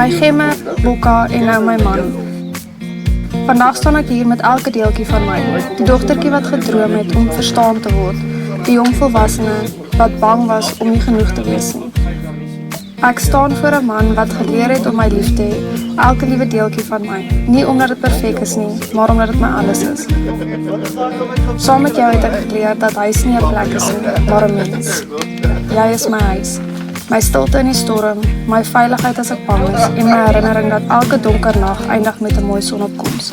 my Gemme, Bokka en nou my man. Vandag staan ek hier met elke deeltjie van my, die dogtertjie wat gedroom het om verstaan te word, die jong volwassene wat bang was om nie genoeg te wees nie. Ek staan voor 'n man wat geleer het om my lief te hê, elke liewe deeltjie van my, nie omdat dit perfek is nie, maar omdat dit my alles is. Saam met jou het ek geleer dat huis nie 'n plek is nie, maar 'n mens. Jy is my huis, my stilte in die storm, my veiligheid as ek bang is en my herinnering dat elke donker nag eindig met 'n mooi sonopkoms.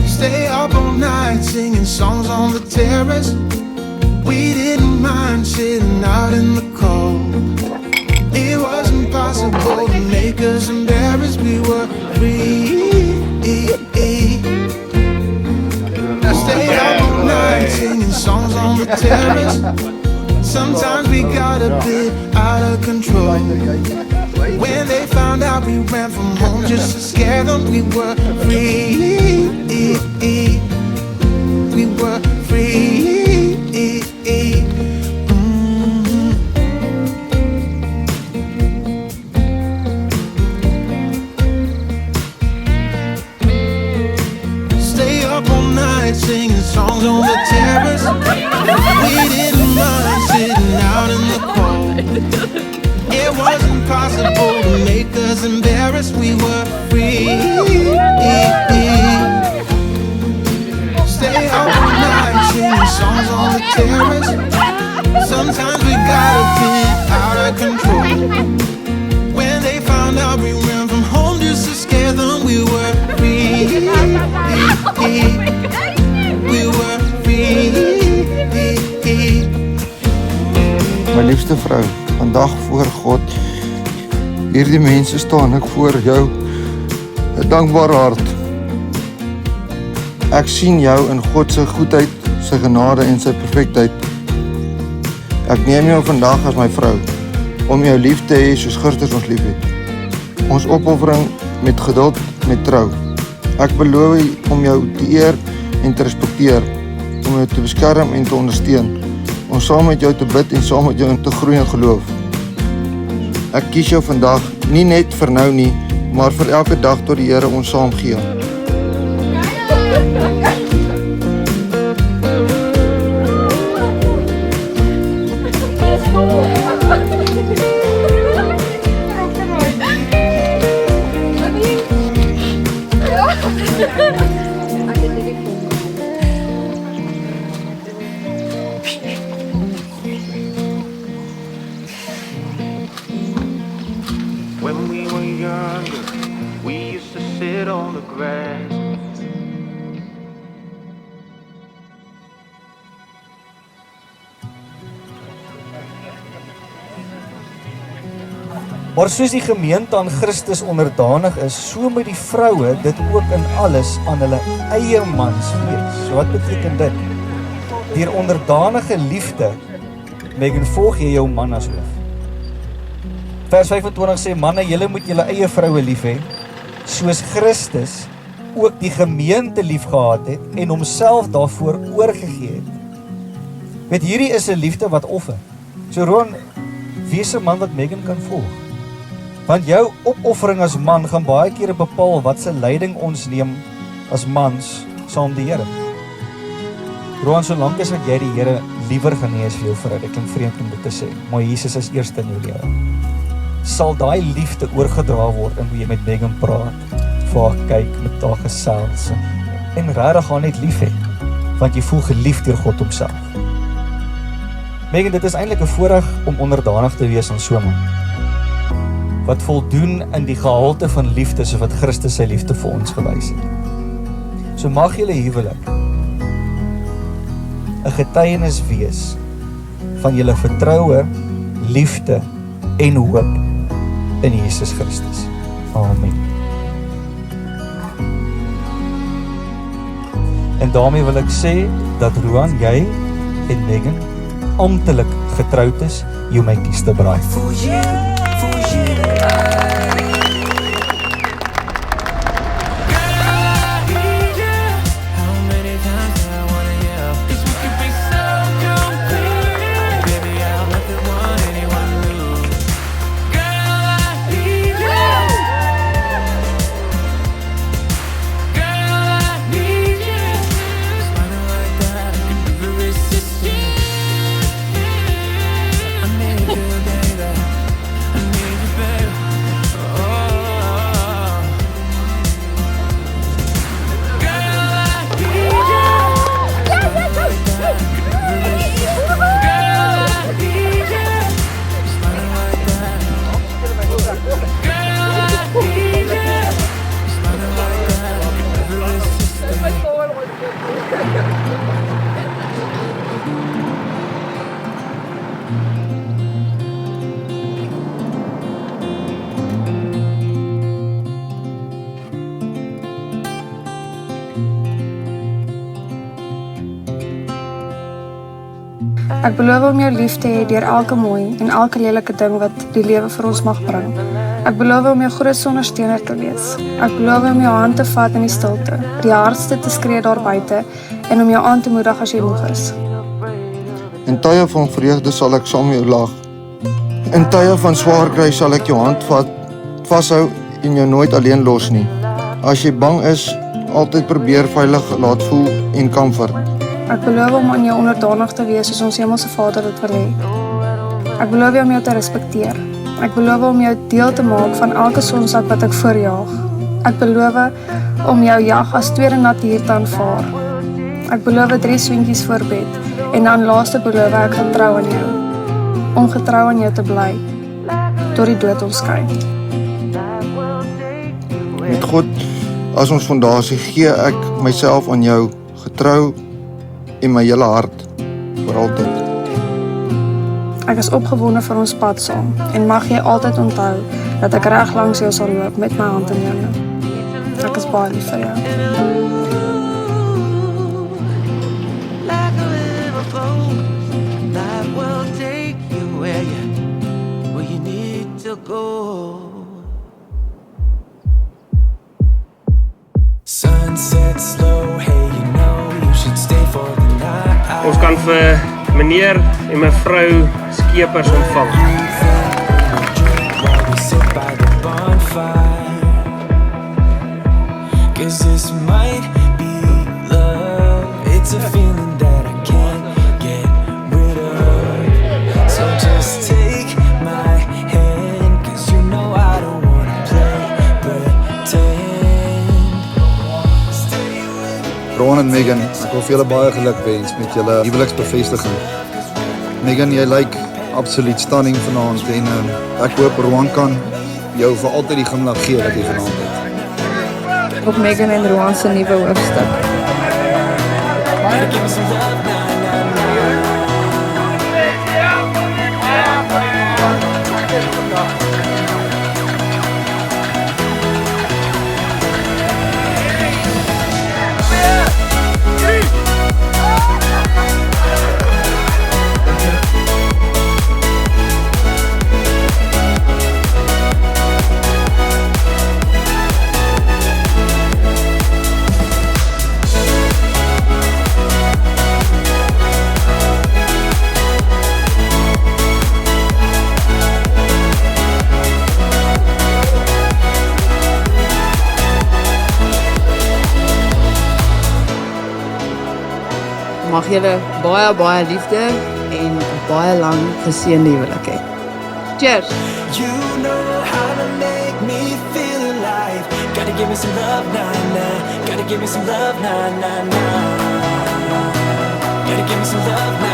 Stay up all night singing songs on the terrace. We didn't mind sitting out in the cold. It wasn't possible to make us embarrassed. We were free. Now stay up all night singing songs on the terrace. Sometimes we got a bit out of control. When they found out we ran from home just to scare them, we were free. We were free. Stay up all night singing songs on the terrace. We didn't mind sitting out in the cold. It wasn't possible to make us embarrassed. We were free. Stay up all night singing songs on the terrace. Sometimes we got a bit out of control. When they found out we ran from home just to scare them, we were free. We were free. My liefste vrou, vandag voor God, hierdie mense staan ek voor jou, 'n dankbare hart. Ek sien jou in God se goedheid, sy genade en sy perfektheid. Ek neem jou vandag as my vrou, om jou lief te hê soos Christus ons lief het. Ons opoffering met geduld, met trou. Ek beloof om jou te eer en te respekteer, om jou te beskerm en te ondersteun, om saam met jou te bid en saam met jou te groei in geloof. Ek kies jou vandag, nie net vir nou nie, maar vir elke dag tot die Here ons saam gee. When we were younger, we used to sit on the grass. Maar soos die gemeente aan Christus onderdanig is, so moet die vroue dit ook in alles aan hulle eie mans wees. So wat beteken dit? Deur onderdanige liefde, Megan, volg jy jou man as hoof. Vers 25 sê, manne, julle moet julle eie vroue lief hê, soos Christus ook die gemeente lief gehad het en homself daarvoor oorgegee het. Weet, hierdie is 'n liefde wat offer. So Roan, wees 'n man wat Megan kan volg. Want jou opoffering as man gaan baie kere bepaal wat se leiding ons neem as mans saam die Here. Roan, solank as wat jy die Here liewer gaan hê as vir jou vrou, dit klink vreemd om dit te sê, maar Jesus is eerste in jou lewe. Sal daai liefde oorgedra word in hoe jy met Megan praat, vir haar kyk, met haar gesels en regtig haar net lief hê, want jy voel geliefd deur God homself. Megan, dit is eintlik 'n voorreg om onderdanig te wees aan so 'n man wat voldoen in die gehalte van liefde soos wat Christus sy liefde vir ons gewys het. So mag julle huwelik 'n getuienis wees van julle vertroue, liefde en hoop in Jesus Christus. Amen. En daarmee wil ek sê dat Roan, jy en Megan amptelik getroud is, you my kieste bride. Ek beloof om jou lief te hê deur elke mooi en elke lelike ding wat die lewe vir ons mag bring. Ek beloof om jou grootste ondersteuner te wees. Ek beloof om jou hand te vat in die stilte, die hardste te skree daar buite en om jou aan te moedig as jy moeg is. In tye van vreugde sal ek saam jou lag. In tye van swaar kry sal ek jou hand vashou en jou nooit alleen los nie. As jy bang is, altyd probeer veilig laat voel en comfort. Ek beloof om aan jou onderdanig te wees soos ons Hemelse Vader dit wil hê. Ek beloof om jou te respekteer. Ek beloof om jou deel te maak van elke sonsak wat ek voorjaag. Ek beloof om jou jag as tweede natuur te aanvaar. Ek beloof 3 swentjies voor bed en dan laaste beloof ek getrou aan jou. Om getrou aan jou te bly, tot die dood ons skei. Met God as ons fondasie gee ek myself aan jou, getrou en my hele hart, vir altyd. Ek is opgewonde vir ons pad saam en mag jy altyd onthou dat ek reg langs jou sal loop met my hand in joune. Ek is baie lief vir jou. Ons kan vir meneer en mevrou Skeepers ontvang. Rowan en Megan, ek wil vir julle baie geluk wens met julle huweliksbevestiging. Megan, jy lyk absoluut stunning vanaand en ek hoop Rowan kan jou vir altyd die glimlag gee wat jy vanaand het. Op Megan en Rowan se nuwe hoofstuk. Mag julle baie liefde en baie lang geseënde huwelik hê. Cheers. You know how to make me feel alive. Gotta give me some love, nah, nah. Gotta give me some love, nah, nah, nah. Gotta give me some love, nah.